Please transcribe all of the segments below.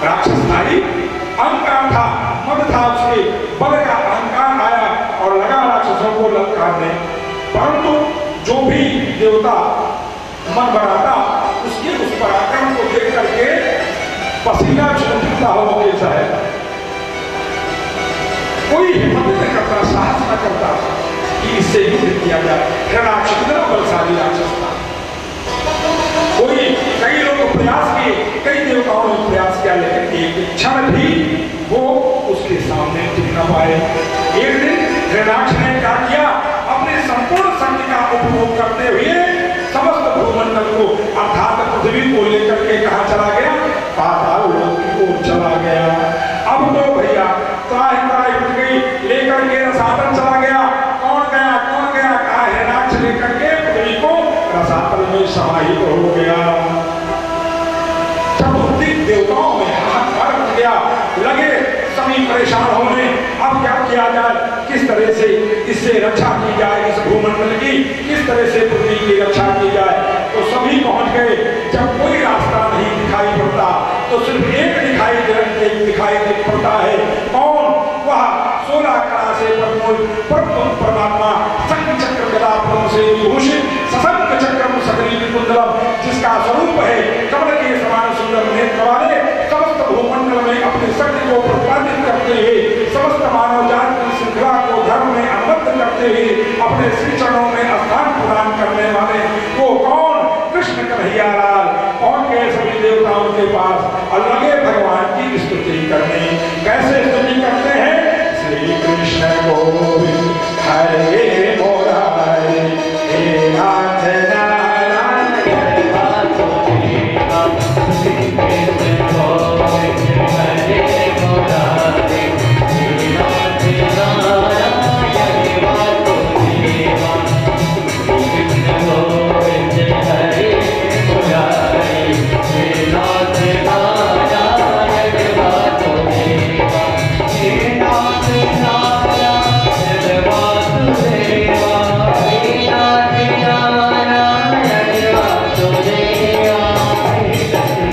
राक्षसधारी अहंकार था, मद था, उसके बल का अहंकार आया और लगा राक्षसों को ललकारने। परंतु जो भी देवता मन बनाता उसके उस पराक्रम को देख करके पसीना छूटता हो जैसा है, कोई हिम्मत नहीं करता, साहस न करता कि इससे युद्ध किया जाए। हिरण्याक्ष कितना बलशाली राक्षस था। कोई कई लोग प्रयास किए, कई देवताओं ने प्रयास किया, लेकिन एक क्षण भी वो उसके सामने टिक न पाए। एक दिन हिरण्याक्ष ने क्या किया, अपने संपूर्ण शक्ति का उपयोग करते हुए समस्त भूमंडल को अर्थात पृथ्वी को लेकर के कहा चला गया, पाताल लोक की ओर चला गया। अब तो भैया त्राहि त्राहि उठ गई, लेकर के रसातल चला गया। कौन गया, कौन गया, कहा हिरण्याक्ष लेकर के पृथ्वी को रसातल में समाहित हो गया। चतुर्दिक देवताओं में हाहाकार मच गया, लगे सभी परेशान होने। अब क्या किया जाए, किस तरह से इससे रक्षा की जाए, इस भूमंडल की किस तरह से पृथ्वी की रक्षा की जाए। तो सभी पहुंच गए। जब कोई रास्ता नहीं दिखाई पड़ता तो सिर्फ एक दिखाई पड़ता है। कौन? वह 16 कला से परमात्मा शंख चक्र गदा पद्म से विभूषित सशंख चक्रम सकली कुंडलम, जिसका स्वरूप है कमल के समान सुंदर नेत्र वाले, समस्त भूमंडल में अपनी शक्ति को प्रतिपादित करते हुए समस्त मानव जाति की श्रृंखला को धर्म में अनुबद्ध करते हुए अपने श्री चरणों में स्थान प्रदान करने वाले वो कौन? कृष्ण कन्हैया लाल। कौन के सभी देवताओं के पास और लगे भगवान की स्तुति करने। कैसे स्तुति करते हैं? श्री कृष्ण गोविंद हरे मुरारी, हे नाथ नारायण हरे वासुदेवा, श्री कृष्ण गोविंद हरे मुरारी, हे नाथ नारायण हरे वासुदेवा, श्री कृष्ण गोविंद हरे मुरारी, हे नाथ नारायण हरे वासुदेवा, हे नाथ नारायण वासुदेवा, हे नाथ नारायण वासुदेवा, हे कृष्ण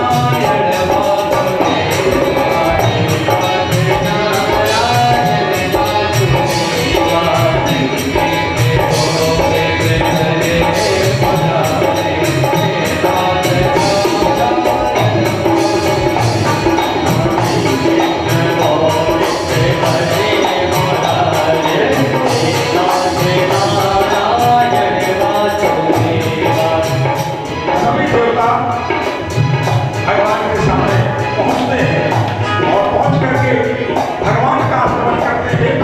नारायण वासुदेवा, हे नाथ नारायण वासुदेवा, गोविंद हरे मुरारी, हे नाथ सभी देवता भगवान के सामने पहुंचते हैं और पहुंच करके भगवान का स्मरण करते हैं।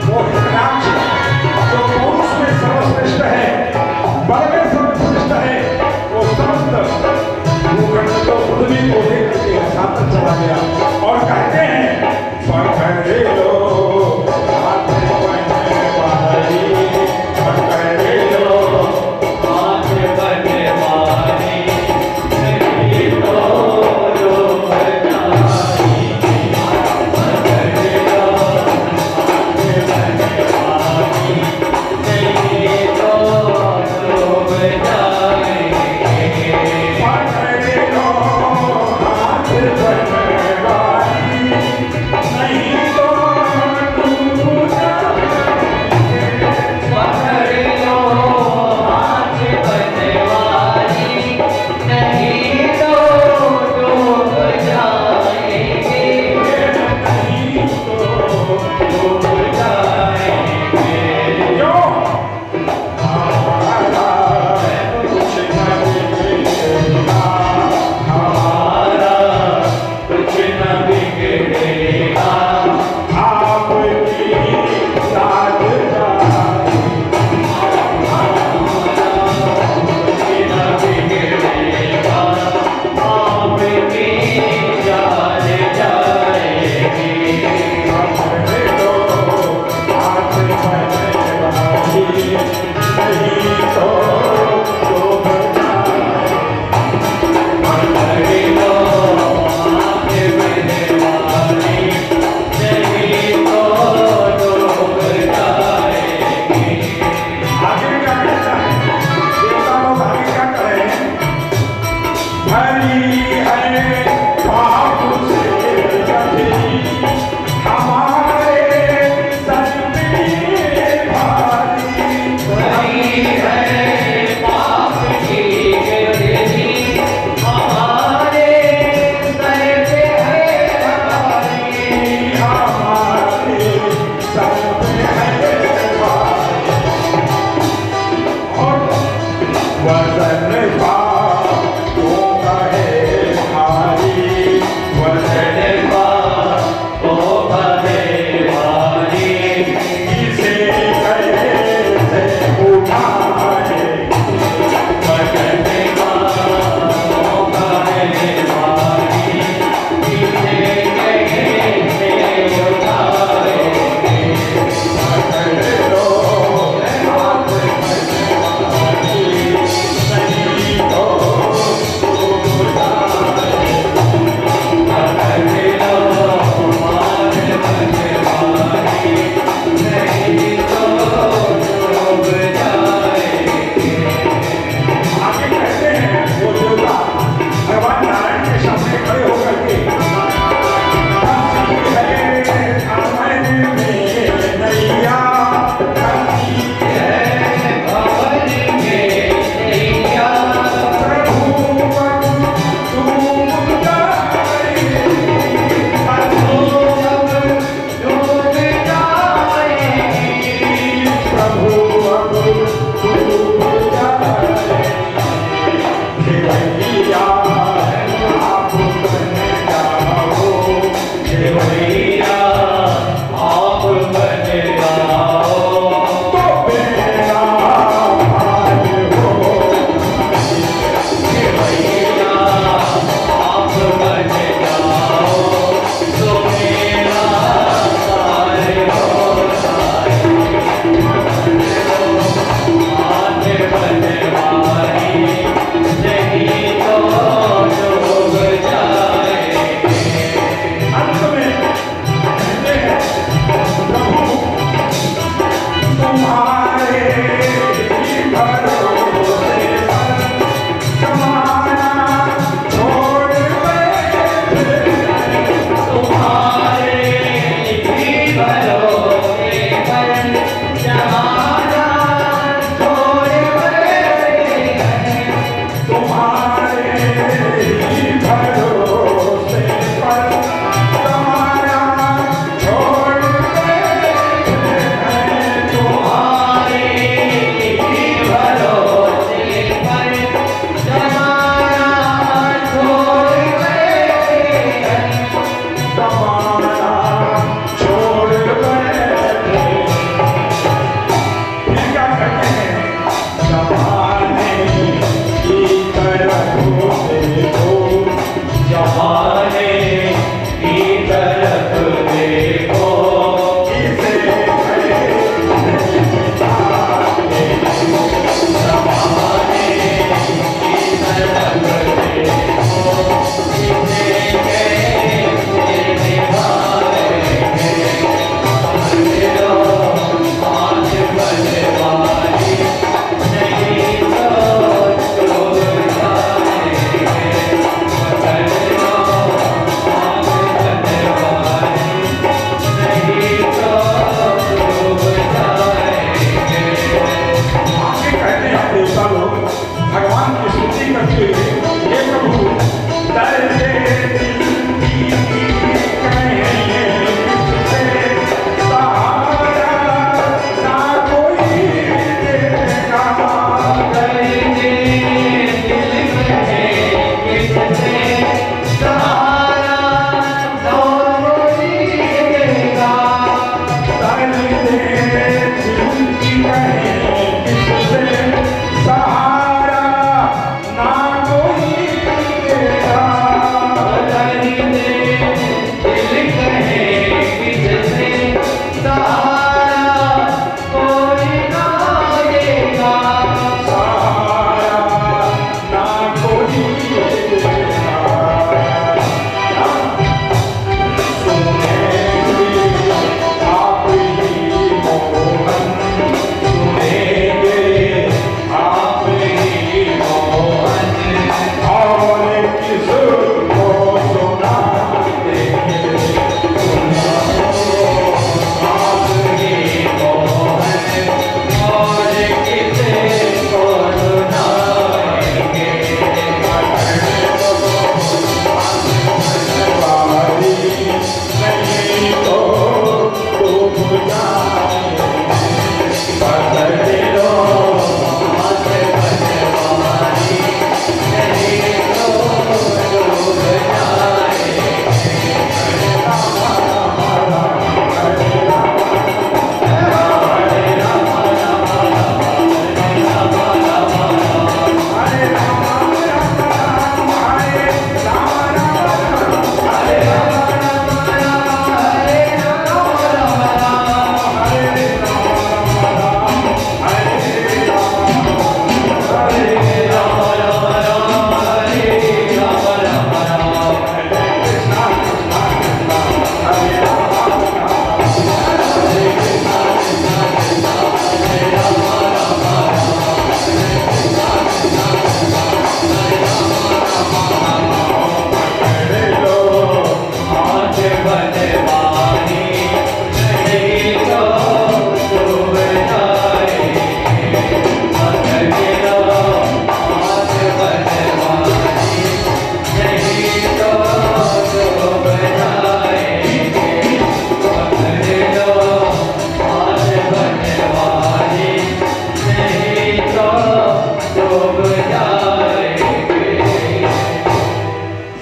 वो हिरण्याक्ष जो पौरुष में सर्वश्रेष्ठ है, बल में सर्वश्रेष्ठ है, वो समस्त भूखंड को पृथ्वी को लेकर के साथ चला गया और कहते हैं पकड़े लो हाथ बनने वाली, पकड़े लो हाथ बनने वाली, नहीं तो लो बना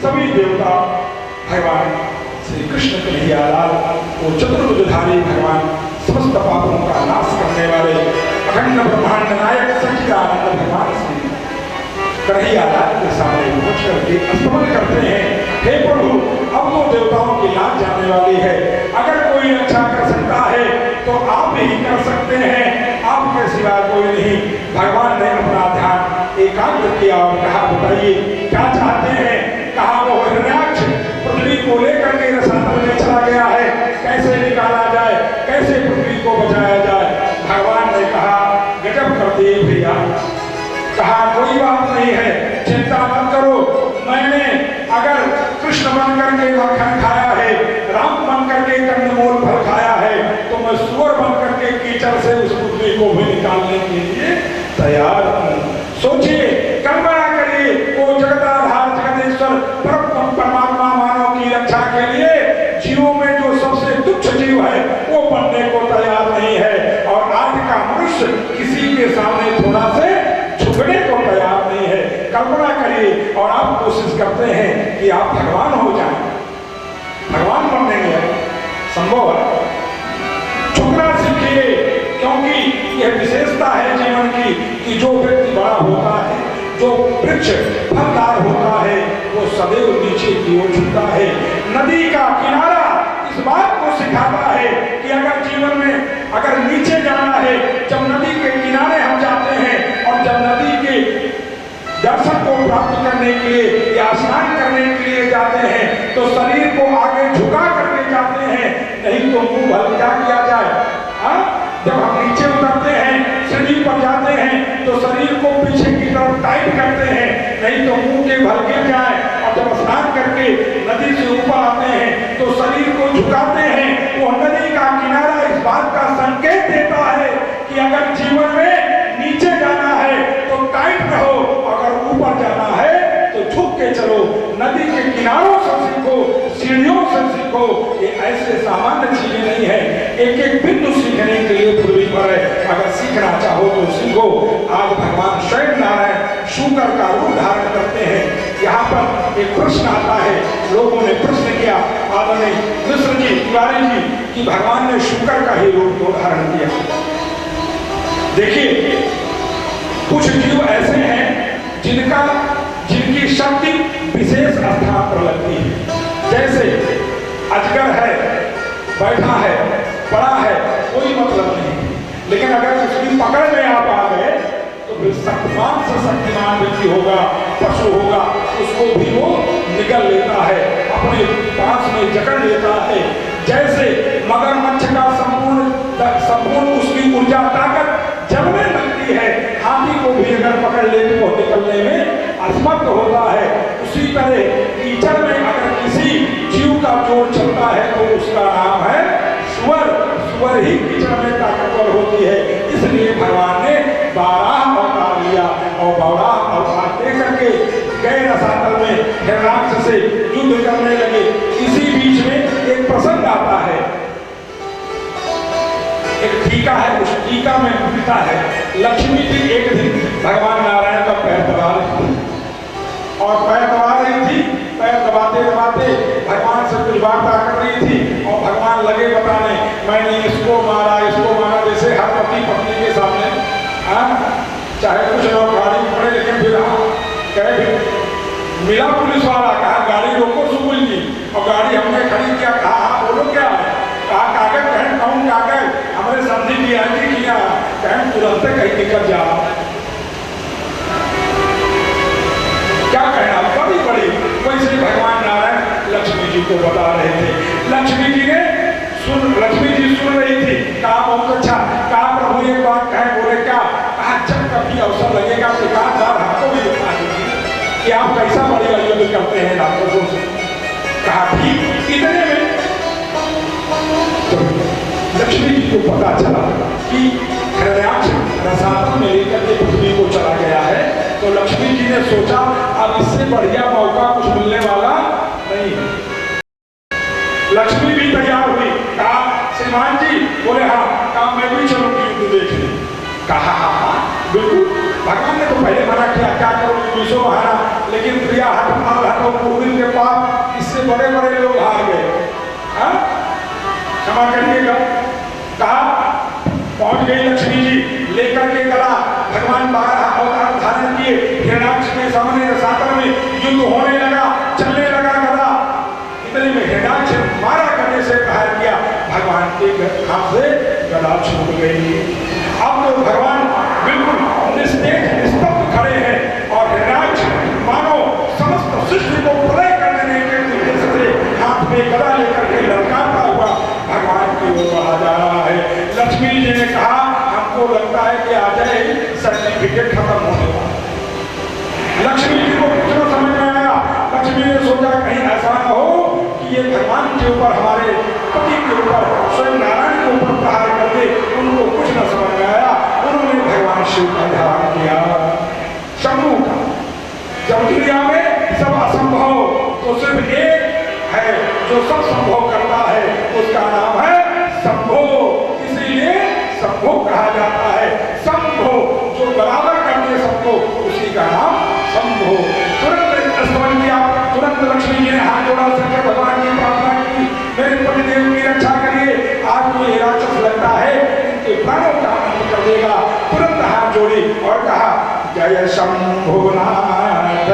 सभी देवता भगवान श्री कृष्ण कन्हैयालाल वो चतुर्भुजधारी भगवान समस्त पापों का नाश करने वाले अखंड ब्रह्मांड नायक सच्चिदानंद भगवान श्री कन्हैयालाल के सामने पहुंच करके स्तमन करते हैं, हे प्रभु अब तो देवताओं की लाज जाने वाली है, अगर कोई रक्षा कर सकता है तो आप ही कर सकते हैं, आपके सिवा कोई नहीं। भगवान ने अपना ध्यान एकाग्र किया और कहा बताइए क्या चाहते हैं। कहा वो हिरण्याक्ष पृथ्वी को लेकर के रसातल में चला गया है, कैसे निकाला जाए, कैसे पृथ्वी को बचाया जाए। भगवान ने कहा गजब कर दिए भैया, कहा कोई बात नहीं है, चिंता मत करो, मैंने अगर कृष्ण बन करके मक्खन खाया है, राम बन करके कंदमूल फल खाया है, तो मैं सुअर बन करके कीचड़ से उस पृथ्वी को भी निकालने के लिए तैयार हूं। सोचिए, कल्पना करिए, वो जगदाधार जगदीश्वर परमात्मा मानव की रक्षा के लिए जीवों में जो सबसे तुच्छ जीव है वो बनने को तैयार नहीं है, और आज का मनुष्य किसी के सामने थोड़ा से झुकने को तैयार नहीं है। कल्पना करिए और आप कोशिश करते हैं कि आप भगवान हो जाएं, भगवान बनने में संभव है। झुकना सीखिए, क्योंकि यह विशेषता है जीवन की कि जो व्यक्ति बड़ा होता है, जो वृक्ष फलदार होता है, वो सदैव नीचे की ओर झुकता है। नदी का किनारा इस बात को सिखाता है कि अगर जीवन में अगर नीचे जाना है, जब नदी के किनारे हम जाते हैं और जब नदी के दर्शन को प्राप्त करने के लिए या स्नान करने के लिए जाते हैं तो शरीर को आगे झुका करके जाते हैं, नहीं तो मुंह भर क्या किया जाए। जब हम नीचे उतरते हैं, सीढ़ी पर जाते हैं तो शरीर को पीछे की तरफ टाइट करते हैं, नहीं तो मुंह के भर गिर जाए। और जब स्नान करके नदी से ऊपर आते हैं तो शरीर को झुकाते हैं। वो नदी का किनारा इस बात का संकेत देता है कि अगर जीवन में नीचे जाना है तो टाइट रहो, अगर ऊपर जाना है तो झुक के चलो। नदी के किनारों से सीखो, सीढ़ियों से सीखो, ये ऐसे सामान्य चीजें नहीं है, एक एक बिंदु सीखने के लिए पृथ्वी पर है। अगर सीखना चाहो तो सीखो। आज भगवान स्वयं नारायण शूकर का रूप धारण करते हैं। यहाँ पर एक प्रश्न आता है, लोगों ने प्रश्न किया आदरणीय मिश्र जी, तिवारी जी, कि भगवान ने शूकर का ही रूप क्यों धारण किया। देखिए, कुछ जीव ऐसे हैं जिनकी शक्ति विशेष स्थान पर लगती है। जैसे अजगर है, बैठा है, बड़ा है, कोई मतलब नहीं, लेकिन अगर उसकी पकड़ में आप आ गए तो फिर शक्तिमान से शक्तिमान व्यक्ति होगा, पशु होगा, उसको भी वो निगल लेता है, अपने पास में जकड़ लेता है। जैसे मगरमच्छ का संपूर्ण उसकी ऊर्जा ताकत जब में लगती है, हाथी को भी अगर पकड़ ले तो निकलने में असमर्थ होता है। उसी तरह कीचड़ में अगर किसी जीव का जोर चलता है तो उसका नाम है सुअर। सुअर ही कीचड़ में ताकतवर होती है। इसलिए भगवान ने 12 अवतार लिया और 12 अवतार दे करके गए रसातल में, हिरण्याक्ष से युद्ध करने लगे। इसी बीच में एक प्रसंग आता है, एक टीका है, उस टीका में लिखा है, लक्ष्मी जी एक दिन भगवान नारायण का पैर दबा रही थी और पैर दबा रही थी, पैर दबाते दबाते भगवान से कुछ वार्ता कर रही थी और भगवान लगे बताने, मैंने इसको मारा, जैसे हर पति पत्नी के सामने चाहे कुछ लोग गाड़ी पड़े, लेकिन फिर कहे मिला पुलिस वाला, कहा गाड़ी रोको सुबुल जी, और गाड़ी हमने खड़ी किया, कहा बोलो क्या है, कहा कागज, कहें कौन कागज, हमारे समझी की आदि किया, कहें तुरंत कहीं निकल जा। क्या कहना, बड़ी बड़ी वैसे भगवान नारायण लक्ष्मी जी को बता रहे थे। लक्ष्मी जी सुन रही थी, कहा बहुत अच्छा, कहा प्रभु एक बात कहे, बोले क्या, कहा जब कभी अवसर लगेगा तो दुकानदार हमको भी दिखा दीजिए कि आप कैसा बढ़िया युद्ध करते हैं राक्षसों से। कहा ठीक, इतने में तो लक्ष्मी जी को पता चला कि हिरण्याक्ष रसातल में लेकर के पृथ्वी को चला गया है। तो लक्ष्मी जी ने सोचा अब इससे बढ़िया मौका कुछ मिलने वाला नहीं है। लक्ष्मी भी तैयार हुई, कहा श्रीमान जी, बोले हाँ, कहा मैं भी चलूंगी युद्ध देखने। कहा हाँ बिल्कुल, भगवान ने तो पहले मना किया क्या करो विश्व महारा, लेकिन प्रिया हट हटो पूर्वी के पास हाथ से गदा छूट गई। अब तो भगवान बिल्कुल निस्तेज निस्तब्ध खड़े हैं और हिरण्याक्ष मानो समस्त सृष्टि को प्रलय कर देने के उद्देश्य से हाथ में गदा लेकर के ललकारता हुआ भगवान की ओर बढ़ा जा रहा है। लक्ष्मी जी ने कहा हमको लगता है कि आ जाए सर्टिफिकेट खत्म होने वाला। लक्ष्मी जी को कुछ न समझ में आया। लक्ष्मी ने सोचा कहीं ऐसा न हो कि ये भगवान के ऊपर हमारे पति के ऊपर स्वयं नारायण के ऊपर प्रहार कर दे। उनको कुछ न समझ में आया। उन्होंने भगवान शिव का ध्यान किया, शंभू का। जब दुनिया में सब असंभव तो सिर्फ एक है जो सब संभव करता है, उसका नाम है शंभो। इसीलिए शंभो कहा जाता है। शंभो जो बराबर करते सबको, उसी का नाम शंभो। तुरंत स्मरण किया, तुरंत लक्ष्मी जी ने हाथ जोड़ा, शंकर भगवान की प्रार्थना की, मेरे पतिदेव की रक्षा करिए। आज तो ये राक्षस लगता है इनके प्राणों का अंत कर देगा। तुरंत हाथ जोड़ी और कहा जय शंभुनाथ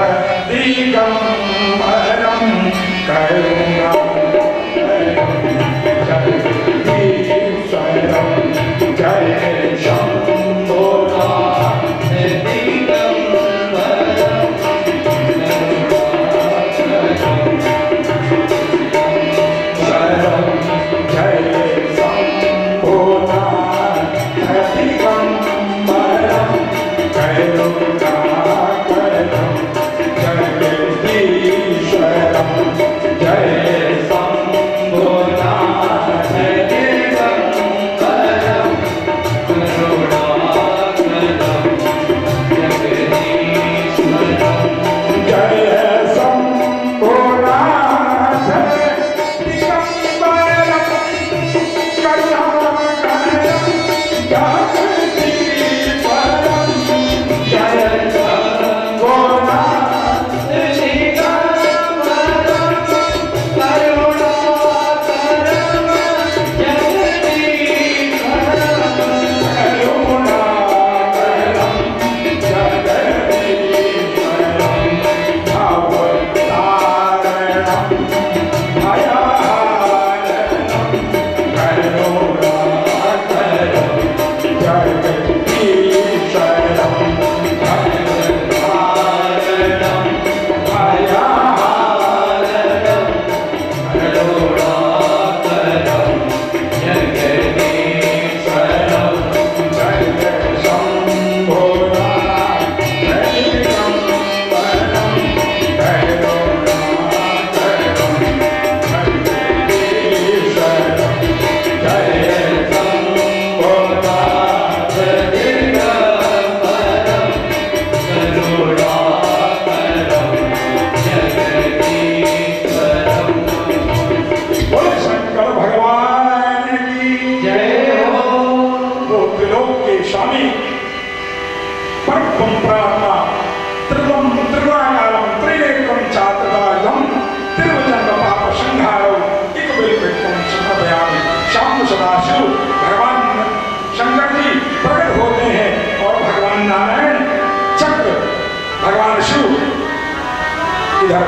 दिगंबरम करुणाकरं जगदीश्वरं जय शंभुनाथ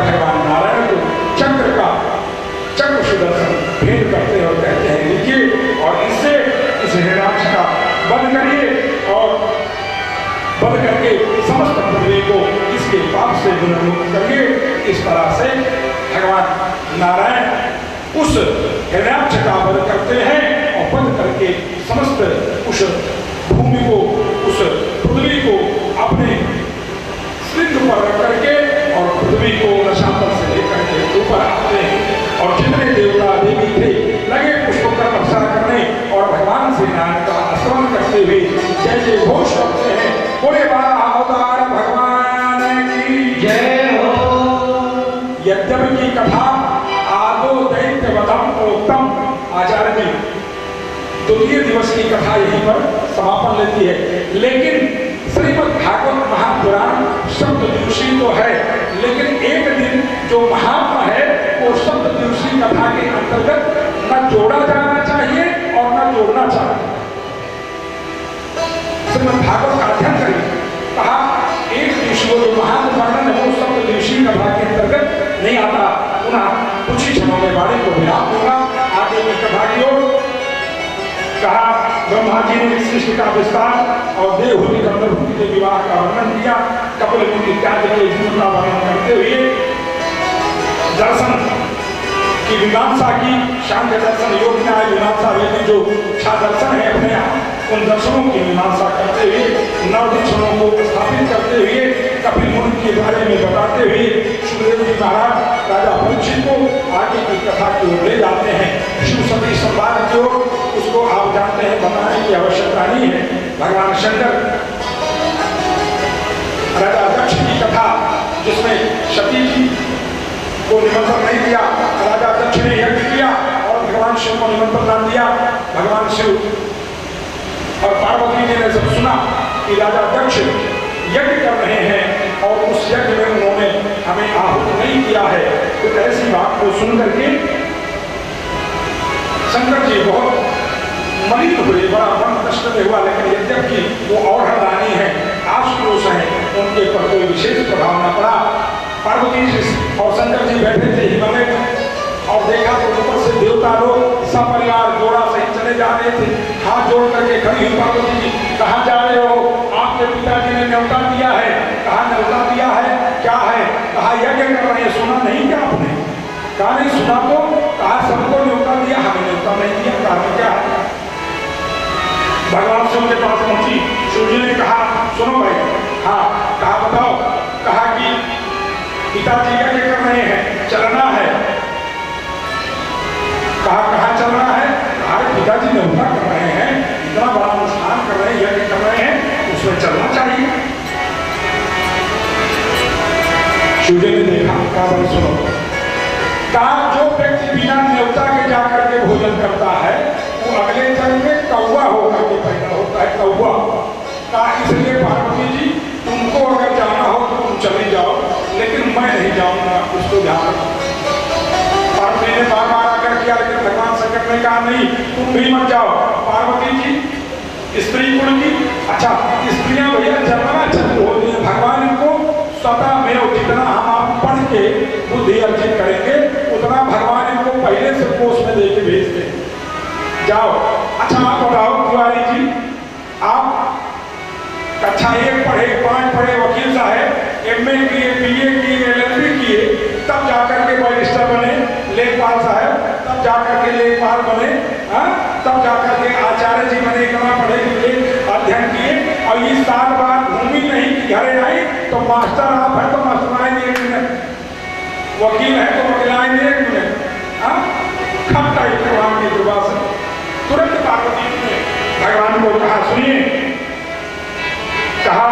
भगवान नारायण को चक्र का चक्र सुदर्शन भेद करते और कहते हैं लीजिए और इससे इस हिरण्याक्ष का वध करिए और वध करके समस्त पृथ्वी को इसके पाप से विमुक्त करिए। इस तरह से भगवान नारायण उस हिरण्याक्ष का वध करते हैं और वध करके समस्त उस भूमि को, उस पृथ्वी को अपने सिंध पर रख करके और पृथ्वी को रसातल से लेकर के ऊपर आते हैं और जितने देवता देवी थे लगे पुष्पों का वर्षा करने और भगवान श्री नारायण का स्मरण करते हुए जय जय घोष करते हैं। बोले बारह अवतार भगवान की जय हो। यद्यपि की कथा आदो दैत्य वधम उत्तम आचार्य जी द्वितीय दिवस की कथा यहीं पर समापन लेती है, लेकिन श्रीमद् भागवत महापुराण सप्तदिवसीय तो है, लेकिन एक दिन जो महात्मा है वो सप्तदिवसीय कथा के अंतर्गत न जोड़ा जाना चाहिए और न जोड़ना चाहिए। श्रीमद् भागवत का अध्ययन करिए, कहा एक दिवसीय जो महात्मा वर्णन है वो सप्तदिवसीय कथा के अंतर्गत नहीं आता। पुनः कुछ ही क्षणों में वाणी को विराम दूंगा, आगे की कथा की ओर कहा ब्रह्मा जी ने सृष्टि का विस्तार और देवहूति गंधर्वहूति के विवाह का वर्णन किया। कपिल मुनि इत्यादि के जीवन का वर्णन करते हुए दर्शन की मीमांसा की, शांत दर्शन योग न्याय मीमांसा वेदी जो छह दर्शन है अपने आप उन दर्शनों की मीमांसा करते हुए नवदर्शनों को स्थापित करते हुए कपिल मुनि के बारे में बताते हुए सुखदेव जी महाराज राजा परीक्षित को आगे की कथा की ओर ले जाते हैं। शिव सती संवाद जो उसको आप जानते हैं, बताने की आवश्यकता नहीं है। भगवान शंकर राजा दक्ष की कथा जिसमें सती जी को निमंत्रण नहीं दिया, राजा दक्ष ने यज्ञ किया और भगवान शिव को निमंत्रण न दिया। भगवान शिव और पार्वती जी ने जब सुना कि राजा दक्ष यज्ञ कर रहे हैं और उस यज्ञ में उन्होंने हमें आहुत नहीं किया है, तो ऐसी बात को सुनकर के शंकर जी बहुत मलिन हुए, बड़ा मन कष्ट में हुआ। लेकिन यद्यपि वो और हरदानी है, आशुतोष है, उनके पर कोई विशेष प्रभाव न पड़ा। पार्वती जी और शंकर जी बैठे थे हिमालय में और देखा तो ऊपर से देवता लोग सब परिवार जोड़ा सहित चले जा रहे थे। हाथ जोड़ करके खड़ी हुई पार्वती जी, कहाँ जा रहे हो? आपके पिताजी ने न्योता दिया है। कहा न्योता दिया है? क्या है? कहा यज्ञ कर रहे हैं, सुना नहीं क्या आपने? कहा नहीं सुना। तो कहा सबको न्योता दिया, हमें न्योता नहीं दिया, कारण क्या है? भगवान शिव के पास पहुंची, शिव जी ने कहा सुनो भाई। हाँ, कहा बताओ। कहा कि पिताजी यज्ञ कर रहे हैं, चलना है। कहा कहाँ चलना है? हमारे पिताजी न्योता कर रहे हैं, इतना बड़ा अनुष्ठान कर रहे हैं, यज्ञ कर रहे हैं, उसमें चलना चाहिए। शिव जी ने देखा, कहा भाई सुनो। कहा जो व्यक्ति बिना न्योता के जाकर के भोजन करता है वो अगले जन्म में कौवा होकर के पैदा होता है, कौवा। कहा इसलिए पार्वती जी तुमको अगर जाना हो तो तुम चले जाओ, लेकिन मैं नहीं जाऊंगा, उसको ध्यान रखो। पार्वती ने बार बार आकर किया, लेकिन भगवान शंकर ने कहा नहीं तुम भी मत जाओ। पार्वती जी स्त्री कुल की, अच्छा स्त्रियां भैया जन्मना चतुर होती है, भगवान इनको स्वतः में जितना हम आप पढ़ के बुद्धि अर्जित करेंगे उतना भगवान इनको पहले से कोष में देके भेजते हैं। जाओ। अच्छा आप बताओ तिवारी जी, आप कक्षा 1 पढ़े, 5 पढ़े, वकील साहब MA किए, BA किए, LLB किए, तब जाकर के बैरिस्टर बने, लेखपाल साहब तब जाकर के लेखपाल बने, तब जाकर के आचार्य जी बने, इतना पढ़े लिखे अध्ययन किए और इस साल बाद भूमि नहीं कि घरे आई तो मास्टर आप है तो मास्टर आएंगे एक मिनट, वकील है तो वकील आएंगे एक मिनट। खपटा भगवान की कृपा से तुरंत पार्वती ने भगवान को कहा सुनिए, कहा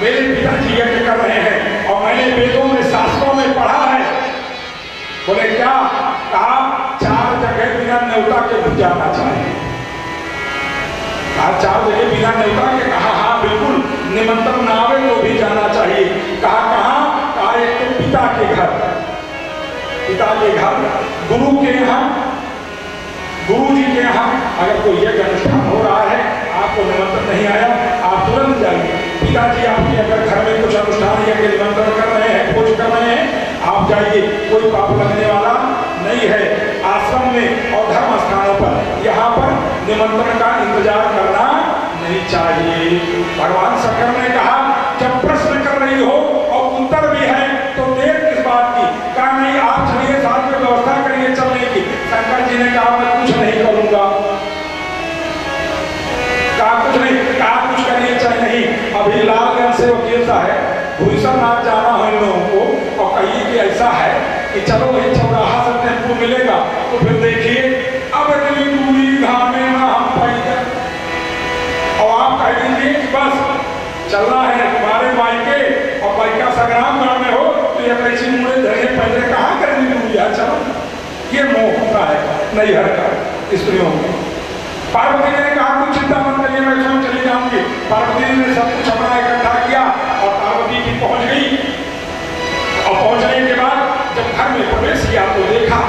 मेरे पिताजी यज्ञ कर रहे हैं और मैंने वेदों में शास्त्रों में पढ़ा है। बोले क्या? कहा 4 जगह बिना न्योता के भी जाना चाहिए। कहा 4 जगह बिना न्योता के? कहा हाँ बिल्कुल, निमंत्रण न आवे तो भी जाना चाहिए। कहा कहाँ? कहा एक तो पिता के घर, पिता के घर, गुरु के यहाँ, गुरु जी के यहाँ अगर कोई यज्ञ अनुष्ठान हो रहा है, आपको निमंत्रण नहीं आया, आप तुरंत जाइए। पिताजी आपके अगर घर में कुछ अनुष्ठान यज्ञ निमंत्रण कर रहे हैं, भोज कर रहे हैं, आप जाइए, कोई पाप लगने वाला नहीं है। आश्रम में और धर्म स्थानों पर यहाँ पर निमंत्रण का इंतजार करना नहीं चाहिए। भगवान शंकर ने कहा जब प्रश्न कर रही हो और उत्तर भी है तो देर किस बात की? कहा नहीं आप चलिए, साथ में व्यवस्था करिए चलने की। शंकर जी ने कहा मैं कुछ नहीं करूंगा। कहा कुछ नहीं? कहा कुछ करिए चाहे नहीं। अभी लालगंज से वकील साहब भूषणनाथ जाना है इन लोगों को और कहिए कि ऐसा है कि चलो भाई चौराहा से टेम्पो मिलेगा, तो फिर देखिए अब इतनी दूरी घामे में हम पैदल, और आप कह दीजिए कि बस चलना है तुम्हारे मायके और मायका संग्रामगढ़ में हो तो ये कैसी मुड़े धरे पैदल कहाँ करेंगे दूरी है? चलो ये मोह होता है नैहर का स्त्रियों में। पार्वती ने कहा कुछ चिंता मत करिए, मैं स्वयं चली जाऊंगी। पार्वती ने सब कुछ अपना इकट्ठा किया और पार्वती जी पहुंच गई। और पहुंचने के बाद जब घर में प्रवेश किया तो देखा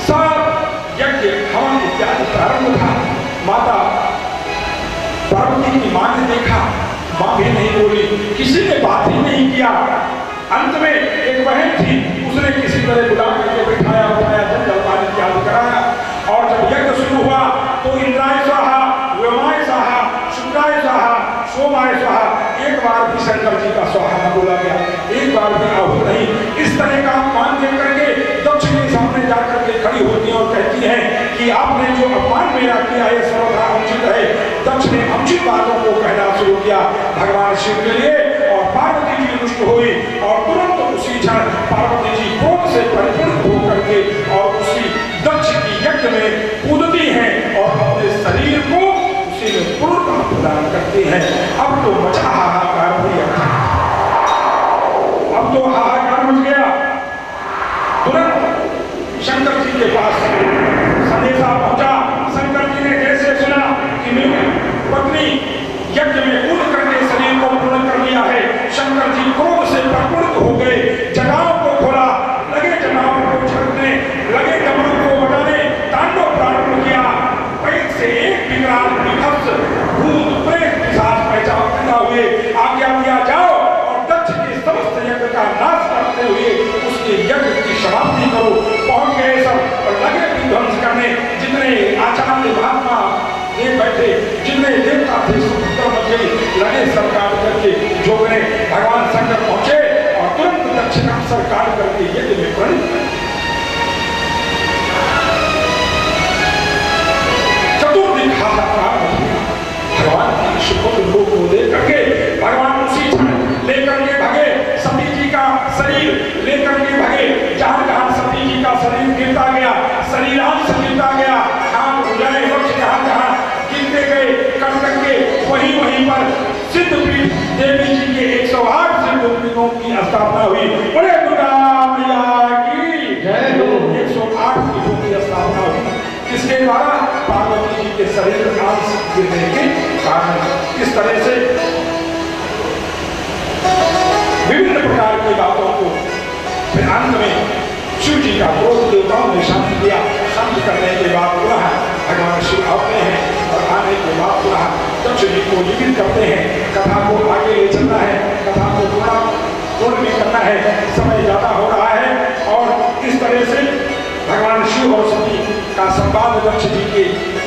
सब यज्ञ हवन इत्यादि प्रारंभ था। माता पार्वती की मां ने देखा, मां भी नहीं बोली, किसी ने बात ही नहीं किया। अंत में एक बहन थी, उसने किसी तरह बुला करके बिठाया, जल जलपान इत्यादि कराया। और जब यज्ञ शुरू हुआ तो इंद्राय स्वाहा खड़ी होती हैं और कहती हैं कि आपने जो अपमान मेरा किया है सर्वथा अनुचित है। दक्ष ने अनुचित बातों को कहना शुरू किया भगवान शिव के लिए और पार्वती जी रुष्ट हुई और तुरंत उसी क्षण पार्वती जी क्रोध से परिपूर्ण होकर के और उसी दक्ष की यज्ञ में कूदती हैं और अपने शरीर को उसी में पूर्णतः प्रदान करती हैं। अब तो मचा हाहाकार हुई, अब तो हाहाकार मच गया। तुरंत शंकर जी के पास संदेशा पहुंचा। शंकर जी ने जैसे सुना कि मेरी पत्नी यज्ञ में कूद करके शरीर को पूर्ण कर लिया है, शंकर जी क्रोध से प्रफुल्लित हो गए, जटाओं को खोला, लगे जटाओं को झड़कने लगे, कमरों को बजाने, तांडव प्रारंभ किया। पेट से एक विकराल विभत्स भूत प्रेत पिशाच पैदा हुए। आज्ञा दिया जाओ और दक्ष के समस्त यज्ञ का नाश करते हुए उसके यज्ञ की समाप्ति करो। पहुंच गए सब और लगे विध्वंस करने। जितने आचार्य महात्मा ये बैठे, जितने देवता थे सुपुत्र मध्य लगे सरकार करके जोगने। भगवान शंकर पहुंचे और तुरंत दक्ष का सरकार करके यज्ञ में प्रणित चतुर्दिक हाहाकार भगवान की शुभ रूप को लेकर के भगवान उसी क्षण लेकर के भगे। सती जी का शरीर लेकर के भगे। जहां जहां सती जी का शरीर गिरता गया, शरीरांश गिरता गया, हाथ भुजाएं वक्ष जहां जहां गिरते गए कर के वहीं वहीं पर सिद्धपीठ देवी जी के 108 सिद्धपीठों की स्थापना हुई। बड़े दुर्गा मैया की जय हो। 108 पीठों की स्थापना हुई किसके द्वारा? पार्वती जी के शरीर अंश गिरने के कारण। इस तरह से विभिन्न प्रकार की बातों को फिर अंत में शिव जी का क्रोध देवताओं ने शांत किया। शांत करने के बाद पुनः भगवान शिव आते हैं और आने के बाद पुनः दक्ष जी को निमित्त करते हैं। कथा को आगे ले चलना है, कथा को पूर्ण भी करना है, समय ज्यादा हो रहा है। और इस तरह से भगवान शिव और सती का संवाद दक्ष जी के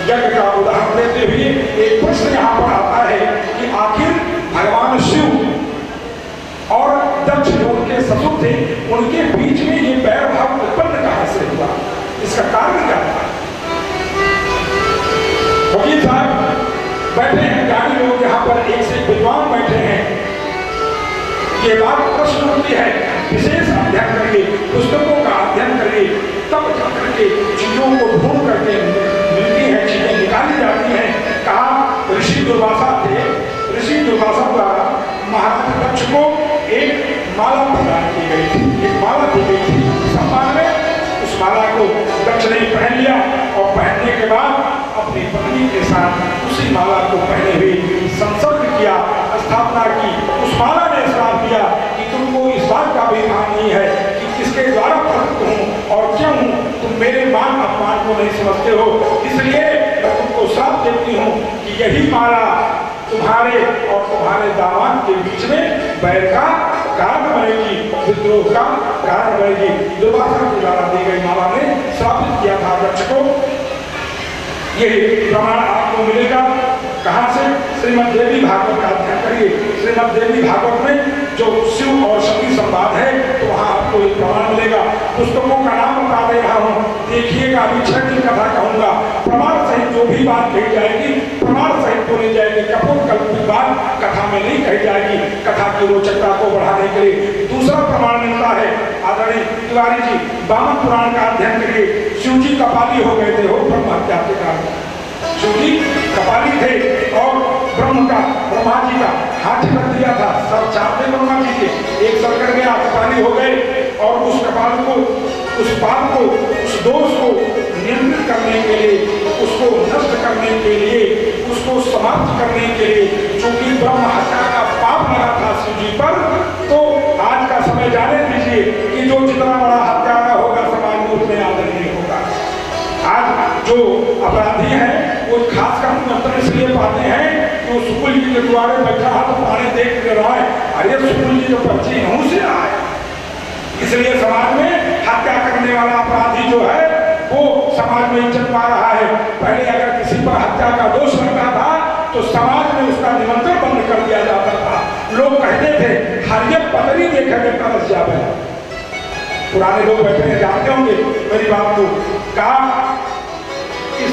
यज्ञ का उदाहरण देते हुए एक प्रश्न यहाँ पर आता है कि आखिर भगवान शिव और दक्ष जो उनके ससुर थे उनके बीच में ये बैर भाव उत्पन्न कहां से हुआ? इसका कारण क्या था? वकील साहब बैठे हैं, ज्ञानी लोग यहाँ पर एक से विद्वान बैठे हैं। ये बात प्रश्न होती है, विशेष अध्ययन करिए, पुस्तकों का अध्ययन करिए, तब जाकर के चीजों को ढूंढ करके मिलती है, चीजें निकाली जाती हैं। कहा ऋषि दुर्वासा थे, ऋषि दुर्वासा द्वारा महाराज दक्ष को एक माला प्रदान की गई थी, एक माला दी गई थी सम्मान में। उस माला को दक्ष ने पहन लिया और पहनने के बाद अपनी पत्नी के साथ उसी माला को पहने हुए संसर्ग किया, स्थापना की। उस माला ने श्राप दिया कि तुमको इस बात का भी भान नहीं है कि किसके द्वारा प्रकट हूँ और क्यों हूँ, तुम मेरे मान अपमान को नहीं समझते हो। इसलिए मैं तुमको श्राप देती हूँ कि यही माला तुम्हारे और तुम्हारे दामाद के बीच में बैर का कारण बनेगी, विद्रोह का कारण बनेगी। दुर्वासा के द्वारा दी गई माला ने श्रापित किया था दक्ष को। यही प्रमाण आपको मिलेगा कहां से? श्रीमद् देवी भागवत का अध्ययन करिए। श्रीमद् देवी भागवत में जो शिव और सती संवाद है तो वहां आपको एक प्रमाण मिलेगा। पुस्तकों का नाम बता दे रहा हूं, देखिएगा। अभी 6 दिन कथा कहूंगा, प्रमाण सहित जो भी बात कही जाएगी प्रमाण सहित बोली जाएगी। कपोलकल्पित बात कथा में नहीं कही जाएगी, कथा की रोचकता को बढ़ाने के लिए। दूसरा प्रमाण मिलता है, आदरणीय तिवारी जी वामन पुराण का अध्ययन करिए। शिव जी कपाली हो गए थे, हो ब्रह्म हत्या के कारण शिव जी कपाली थे और ब्रह्मा जी का हाथ कर दिया था। सब चाहते ब्रह्मा जी के, एक सर कर गया, कपाली हो गए। और उस कपाल को, उस पाप को, उस दोष को नियंत्रित करने के लिए, उसको नष्ट करने के लिए, उसको समाप्त करने के लिए, चूंकि ब्रह्म हत्या का पाप लगा था शिव जी पर, तो आज का समय जाने दीजिए कि जो जितना बड़ा हत्यारा होगा समाज में उतने आदर नहीं होगा। आज जो अपराधी हैं वो खासकर नियंत्रण इसलिए पाते हैं कि वो सुकुल जी के द्वारे बैठा हाथ पानी देख रहा है, अरे सुकुल जी तो बच्ची नहू से आए। इसलिए समाज में हत्या करने वाला अपराधी जो है वो समाज में इज्जत पा रहा है। पहले अगर किसी पर हत्या का दोष लगता था तो समाज में उसका निमंत्रण बंद कर दिया जाता था। लोग कहते थे हरियत पतरी देखा के तरस जावे। पुराने लोग बैठे हैं, जानते होंगे मेरी बात को। कहा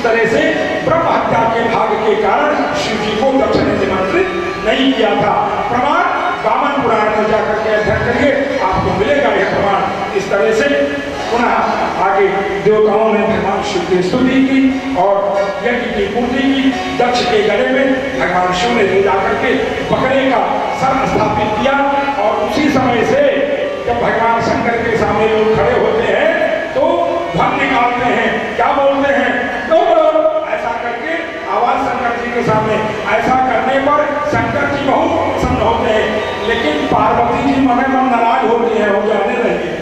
इस तरह से ब्रह्म हत्या के भाग के कारण शिव जी को दक्ष ने निमंत्रित नहीं किया था। प्रमाण वामन पुराण में जाकर के अध्ययन करिए, आपको मिलेगा यह प्रमाण। इस तरह से पुनः आगे देवताओं ने भगवान शिव की स्तुति की और यज्ञ की पूर्ति की। दक्ष के गले में भगवान शिव ने ले जाकर के बकरे का सर स्थापित किया और उसी समय से जब भगवान शंकर के सामने लोग खड़े होते हैं तो ध्वनि निकालते हैं, क्या बोलते हैं, तो ऐसा करके आवाज शंकर जी के सामने। ऐसा करने पर शंकर जी बहुत प्रसन्न होते हैं, लेकिन पार्वती जी मन में नाराज होती है, हो जाने रहिए।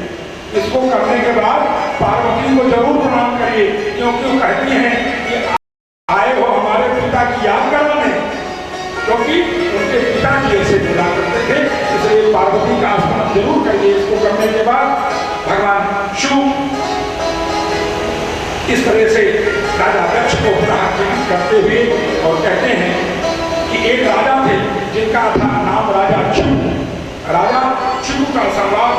इसको करने के बाद पार्वती को जरूर प्रणाम करिए, क्योंकि वो कहती हैं कि आए हो हमारे पिता की याद कराने, क्योंकि उनके पिता जी ऐसे मिला करते थे, इसलिए पार्वती का स्मरण जरूर करिए। इसको करने के बाद भगवान शिव इस तरह से राजा दक्ष को पुनः जीवित करते हुए और कहते हैं कि एक राजा थे जिनका था नाम राजा चिबु। राजा चिबु का संवाद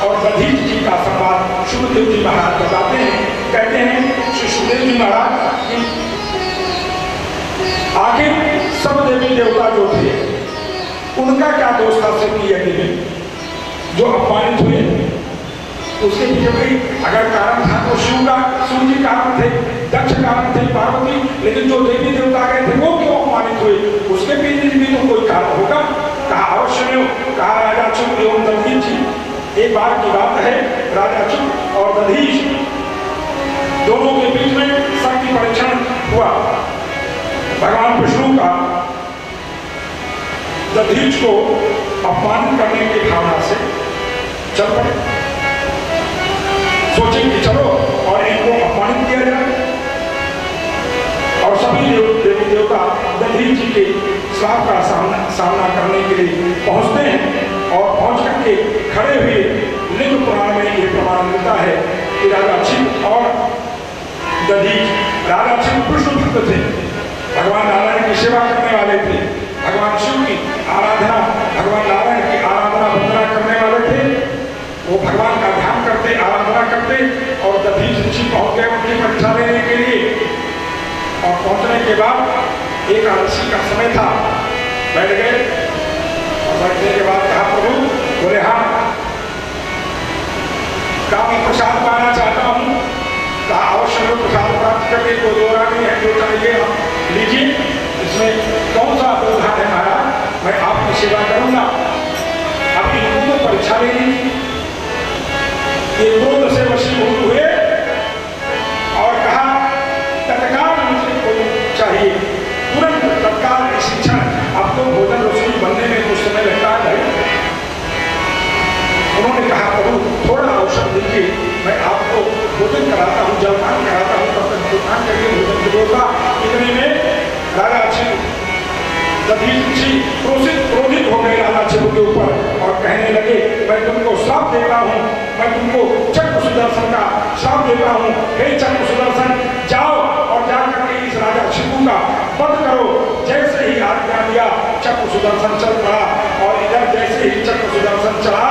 और दधीच जी का संवाद सुखदेव जी महाराज बताते हैं। कहते हैं श्री सुखदेव जी महाराज कि आखिर सब देवी देवता जो थे उनका क्या दोष था सबकी यज्ञ में जो अपमानित हुए, उसके पीछे भाई अगर कारण था तो शिव जी कारण थे, दक्ष कारण थे, पार्वती, लेकिन जो देवी देवता गए थे वो क्यों अपमानित हुए, उसके पीछे भी तो कोई कारण होगा। कहा अवश्य में, कहा राजा चिब एवं दधीच जी। एक बार की बात है, राजा चिब और दधीच दोनों के बीच में शक्ति परीक्षण हुआ। भगवान विष्णु का दधीच को अपमानित करने की भावना से चल पड़े, सोचे कि चलो और इनको अपमानित किया जाए। और सभी देवी देवता दधीच जी के श्राप का सामना करने के लिए पहुंचते हैं और पहुंच करके खड़े हुए लिंग पुराण में ये प्रमाण मिलता है कि राजा चिब और दधीच, राजा चिब विष्णु भक्त थे, भगवान नारायण की सेवा करने वाले थे, भगवान शिव की आराधना, भगवान नारायण की आराधना वंदना करने वाले थे। वो भगवान का ध्यान करते, आराधना करते और दधीच ऋषि पहुंच गए उनकी परीक्षा लेने के लिए। और पहुंचने के बाद एकादशी का समय था, बैठ गए और बैठने के बाद कहा प्रभु, बोले हाँ, का मैं प्रसाद पाना चाहता हूँ। कहा अवश्य में प्रसाद प्राप्त करके कोई दो नहीं है, जो चाहिए आप लीजिए, इसमें कौन सा व्यवधान है महाराज, मैं आपकी सेवा करूंगा। अब इनको तो परीक्षा लेनी, ये क्रोध से वशीभूत हुए और कहा तत्काल मुझे कोई चाहिए, तुरंत तत्काल शिक्षण। अब तो भोजन रसोई बनने में कुछ समय लगता है। उन्होंने कहा प्रभु थोड़ा अवसर दीजिए, मैं आपको भोजन कराता हूँ, जलपान कराता हूँ, तब तक जलपान करके भोजन करूंगा। इतने में राजा चिब दधीच जी क्रोधित हो गए राजा चिब के ऊपर और कहने लगे, मैं तुमको श्राप देता हूँ, मैं तुमको चक्र सुदर्शन का श्राप देता हूँ। हे चक्र सुदर्शन, जाओ और जाकर के इस राजा चिबु का वध करो। जैसे ही आज्ञा दिया चक्र सुदर्शन चल पड़ा और इधर जैसे ही चक्र सुदर्शन चला,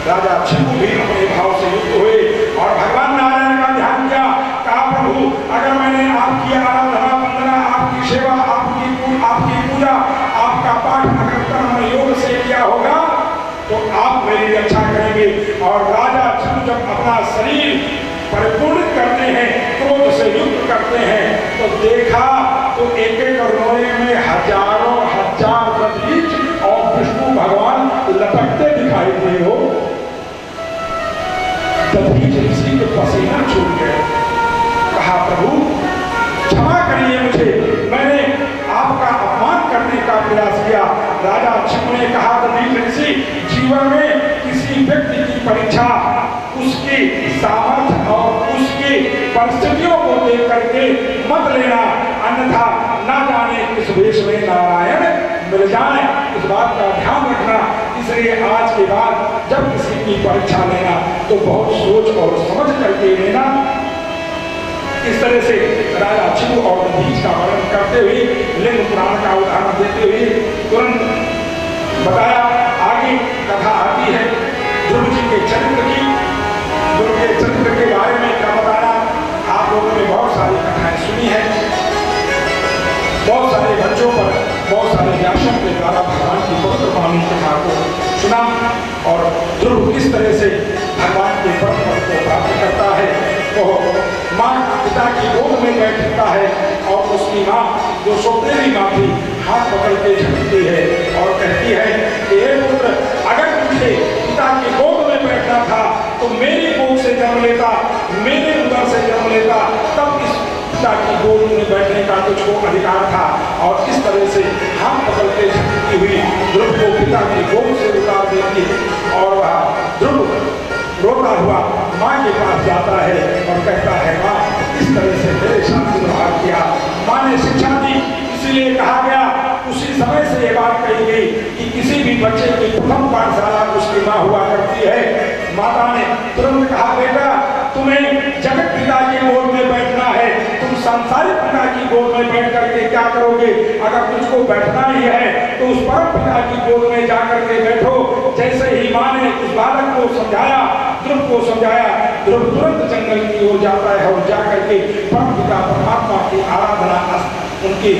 राजा चिबु भी अपने भाव से युक्त हुए और भगवान नारायण का ध्यान किया। कहा प्रभु, अगर मैंने आपकी आराधना वंदना, आपकी सेवा, आपकी पूजा, आपका पाठ अगर कर्म योग से किया होगा तो आप मेरी रक्षा करेंगे। और राजा चिब जब अपना शरीर परिपूर्ण करते हैं, क्रोध से युक्त करते हैं, तो देखा तो एक एक रोने में हजारों हजार दधीच और विष्णु भगवान लपकते दिखाई दिए हो। दधीच ऋषि के पसीना छूट गए। कहा प्रभु क्षमा करिए मुझे, मैंने आपका अपमान करने का प्रयास किया। राजा चिब ने कहा दधीच ऋषि, जीवन में किसी व्यक्ति की परीक्षा उसकी सामर्थ्य और उसकी परिस्थितियों को देख करके मत लेना, अन्यथा ना जाने किस वेश में नारायण मिल जाए, इस बात का ध्यान रखना। इसलिए आज के बाद जब किसी की परीक्षा लेना तो बहुत सोच और समझ करके लेना। इस तरह से राजा चिब और दधीच का वर्णन करते हुए लिंग पुराण का उदाहरण देते हुए तुरंत बताया। आगे कथा आती है ध्रुव जी के चरित्र की। ध्रुव के चरित्र के बारे में क्या बताया, आप लोगों ने बहुत सारी कथाएं मंचों पर बहुत सारे व्यासों के द्वारा भगवान की पवित्र वाणी कथा को सुना और ध्रुव किस तरह से भगवान के परम पद को प्राप्त करता है। वो माँ पिता की गोद में बैठता है और उसकी माँ जो सौतेली माँ थी हाथ पकड़ के झपकती है और कहती है कि हे पुत्र, अगर तुझे पिता की गोद में बैठना था तो मेरी गोद से जन्म लेता, मेरे उदर से जन्म लेता, तब इस पिता की गोद में बैठने का तुझको अधिकार था। और इस तरह से हाथ पकड़ के झपकती हुई ध्रुव को पिता की गोद से उतार देती है और वह ध्रुव रोता हुआ माँ के पास जाता है और कहता है, माँ इस तरह से मेरे साथ व्यवहार किया। माँ ने शिक्षा दी, इसीलिए कहा गया, उसी समय से ये बात कही गई कि किसी भी बच्चे की प्रथम पाठशाला उसकी माँ हुआ करती है। माता ने तुरंत कहा, बेटा तुम्हें जगत पिता की गोद में बैठना है, तुम संसारिक पिता की गोद में बैठ करके क्या करोगे? अगर तुझको बैठना ही है तो उस परम पिता की गोद में जाकर के बैठो। जैसे ही माँ ने उस बालक को समझाया, ध्रुव को समझाया, ध्रुव तुरंत जंगल की ओर जाता है और जाकर के परम पिता परमात्मा की आराधना, उनकी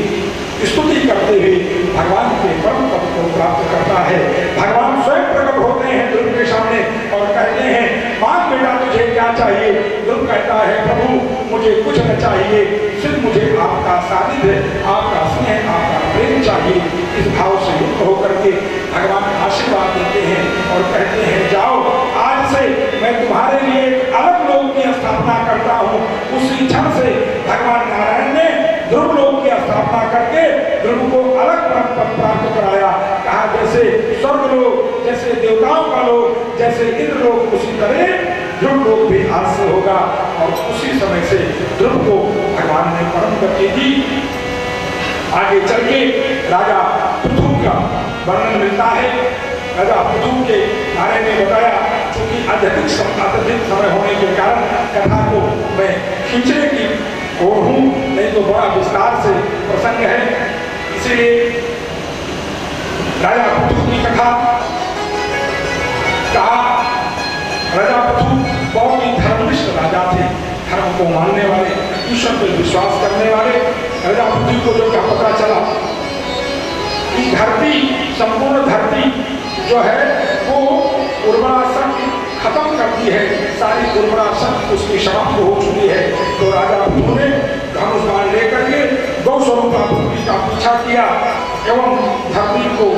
स्तुति करते हुए भगवान के परम पद को प्राप्त करता है। भगवान स्वयं प्रकट होते हैं ध्रुव के सामने और कहते हैं, मां बेटा तुझे क्या चाहिए? ध्रुव कहता है, प्रभु मुझे कुछ न चाहिए, सिर्फ मुझे आपका सानिध्य, आपका स्नेह, आपका प्रेम चाहिए। इस भाव से युक्त होकर के भगवान आशीर्वाद देते हैं और कहते हैं, जाओ आज से मैं तुम्हारे लिए एक अलग लोक की स्थापना करता हूँ। उसी क्षण से भगवान नारायण ने ध्रुव लोक की स्थापना करके ध्रुव को अलग पद प्राप्त कराया। कहा जैसे स्वर्ग लोक, जैसे देवताओं का लोक, जैसे इंद्र लोक, उसी तरह ध्रुव लोक भी आज से होगा। और उसी समय से ध्रुव को भगवान ने परम गति दी। आगे चल के राजा पृथु का वर्णन मिलता है। राजा पृथु के बारे में बताया, क्योंकि अत्यधिक समय होने के कारण कथा को मैं खींचने की ओर हूँ, नहीं तो बड़ा विस्तार से प्रसंग है। इसीलिए राजा पृथु की कथा कहा। राजा पृथु बहुत ही धर्मनिष्ठ राजा थे, धर्म को मानने वाले, ईश्वर पर विश्वास करने वाले। राजा पृथु को जो क्या पता चला कि धरती, संपूर्ण धरती जो है वो उर्वरा शक्ति खत्म करती है, सारी उर्वरा शक्ति उसकी समाप्त हो चुकी है। तो राजा पृथु ने धनुष बाण लेकर के गौ स्वरूपा पृथ्वी का पीछा किया एवं धरती को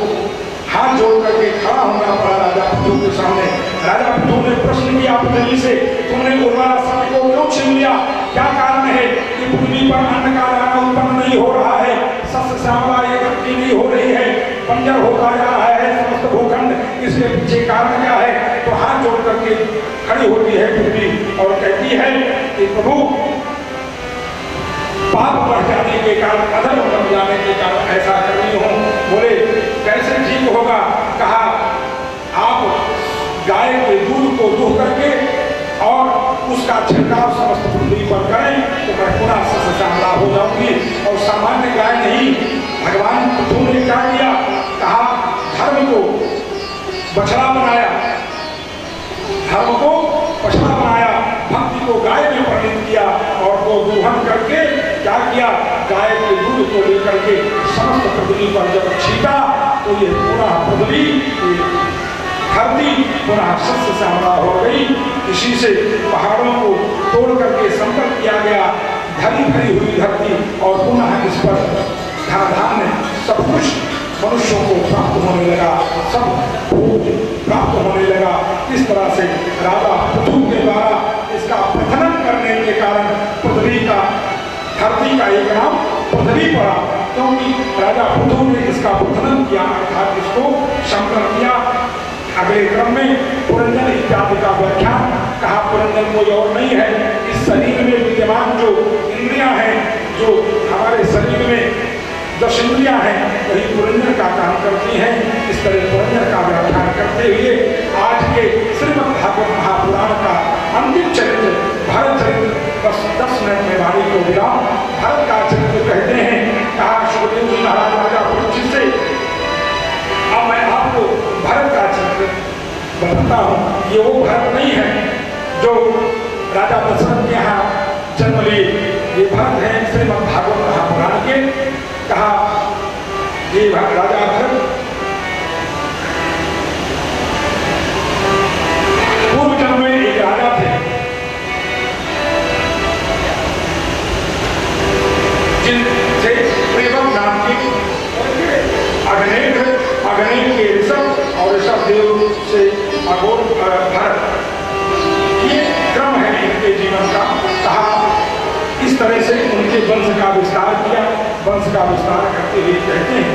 हाथ जोड़ करके खड़ा होना पड़ा राजा पृथु के सामने। राजा पृथु ने प्रश्न किया पृथ्वी से, तुमने उर्वरा शक्ति को क्यों छीन लिया? क्या कारण है कि पृथ्वी पर अन्न का दाना उत्पन्न नहीं हो रहा है, सस्य श्यामला ये वृद्धि नहीं हो रही है, बंजर होता जा रहा है समस्त भूखंड, इसके पीछे कारण क्या है? तो हाथ जोड़ करके खड़ी होती है पृथ्वी और कहती है कि प्रभु पाप बढ़ जाने के कारण, अधर्म बढ़ जाने के कारण ऐसा कर रही हूँ। बोले कैसे ठीक होगा? कहा आप गाय के दूध को दूह करके और उसका छिड़काव समस्त पृथ्वी पर करें तो मैं पुनः सस्य श्यामला हो जाऊंगी। और सामान्य गाय नहीं, भगवान पृथु ने क्या किया? कहा धर्म को बछड़ा बनाया, धर्म को बछड़ा बनाया, भक्ति को गाय में परिणत किया और वो दूहन करके क्या किया? गाय के दूध को लेकर के समस्त पृथ्वी पर जब छीटा तो ये पूरा पृथ्वी, धरती पुनः सस्य श्यामला हो गई। इसी से पहाड़ों को तोड़ करके समतल किया गया, धरी भरी हुई धरती और पुनः इस पर धान्य सब कुछ मनुष्यों को प्राप्त होने लगा, सब भोग प्राप्त होने लगा। इस तरह से राजा पृथु के द्वारा इसका प्रथनन करने के कारण पृथ्वी का, धरती का एक नाम पृथ्वी पड़ा, क्योंकि राजा पृथु ने इसका प्रथनन किया, अर्थात इसको संकलन किया। अगले क्रम में पुरंजन इत्यादि का व्याख्यान। कहा पुरंजन कोई और नहीं है, इस शरीर में विद्यमान जो इंद्रियां हैं, जो हमारे शरीर में 10 इंद्रियां हैं, वही पुरंजन का काम करती हैं। इस तरह पुरंजन का व्याख्यान करते हुए आज के श्रीमद् भागवत महापुराण का अंतिम चरित्र भरत चरित्र बस 10 मिनट में वाणी को विराम। भरत का चरित्र कहते हैं। कहा सुखदेव जी महाराज राजा परीक्षित से, अब मैं आपको भरत का चरित्र बताता हूँ। ये वो भरत नहीं है जो राजा दशरथ के यहाँ जन्म लिए, ये भरत है श्रीमद् भागवत महापुराण के। कहा ये राजा भरत पूर्व जन्म में एक राजा थे, जिनसे प्रेमक नाम की अग्नि के ऋषभ और ऋषभ देव से अघोर भरत, ये क्रम है इनके जीवन का। कहा इस तरह से उनके वंश का विस्तार किया। वंश का विस्तार करते हुए कहते हैं,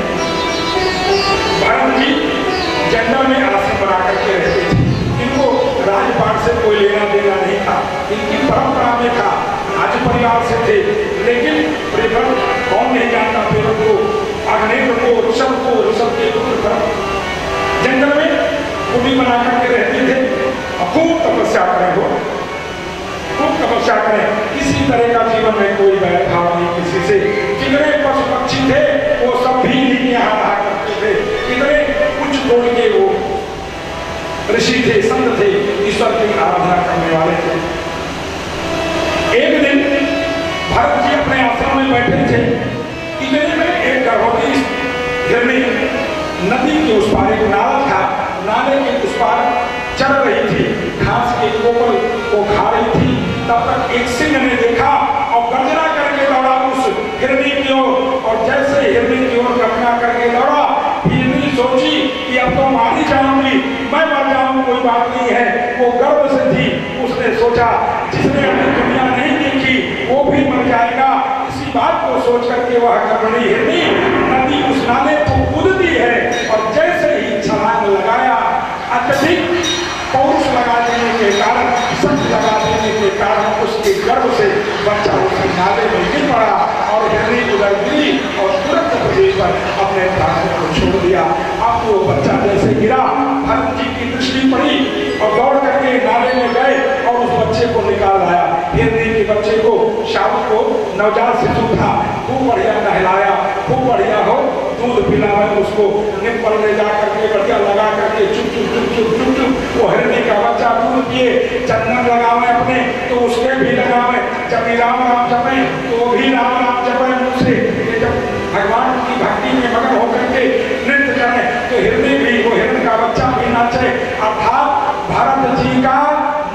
भरत जी जंगल में आश्रम बना करके रहते थे। इनको राजपाट से कोई लेना देना नहीं था, इनकी परंपरा में था, आज परिवार से थे। लेकिन प्रेमक कौन नहीं जानता प्रेमक को, अग्नेत्र को, ऋषभ को, ऋषभ के पुत्र भरत जंगल में कुटी बना करके रहते थे। खूब तपस्या करें हो, खूब तपस्या करें, किसी तरह का जीवन में कोई बैर भाव नहीं किसी से। जितने पशु पक्षी थे वो सब भी यहाँ रहा करते थे। कितने कुछ तोड़ के वो ऋषि थे, संत थे, ईश्वर की आराधना करने वाले थे। एक दिन भरत जी अपने आश्रम में बैठे थे, इतने में एक गर्भवती हिरणी नदी के उस पार, एक नाला था, नाले के उस पार चल रही थी, घास के कोपल को खा रही थी। तब तक एक सिंह ने देखा और गर्जना करके दौड़ा उस हिरणी की ओर, और जैसे हिरणी की ओर गर्जना करके दौड़ा, हिरणी सोची कि अब तो मार ही जाऊंगी, मैं मर जाऊं कोई बात नहीं है। वो गर्भ से थी, उसने सोचा जिसने अपनी दुनिया नहीं देखी वो भी मर जाएगा। इसी बात को सोच करके वह गर्भणी हिरणी नदी उस नाले को कूदती है, और जैसे ही छलांग लगाया, अत्यधिक पौरुष लगा देने के कारण, शक्ति लगा देने के कारण उसके गर्भ से बच्चा उस नाले में गिर पड़ा और हिरणी उधर गिरी और तुरंत प्रदेश पर अपने प्राणों को छोड़ दिया। अब वो बच्चा जैसे गिरा, भरत जी की दृष्टि पड़ी और दौड़ करके नाले में गए और उस बच्चे को निकाल लाया। हिरणी के बच्चे को, शाम को नवजात शिशु था, खूब बढ़िया नहलाया, खूब बढ़िया हो दूध पिलाया उसको, निप्पल ले जा करके बढ़िया लगा करके चुप चुप चुप चुप चुप चुप वो हिरणी का बच्चा दूध पिए, चंदन लगावे अपने तो उसके भी लगावे, जब राम राम जपे तो वो भी राम राम जपे मुझसे। जब भगवान की भक्ति में मगन होकर के नृत्य करे तो हिरणी भी, वो हिरण का बच्चा भी नाचे। अर्थात भरत जी का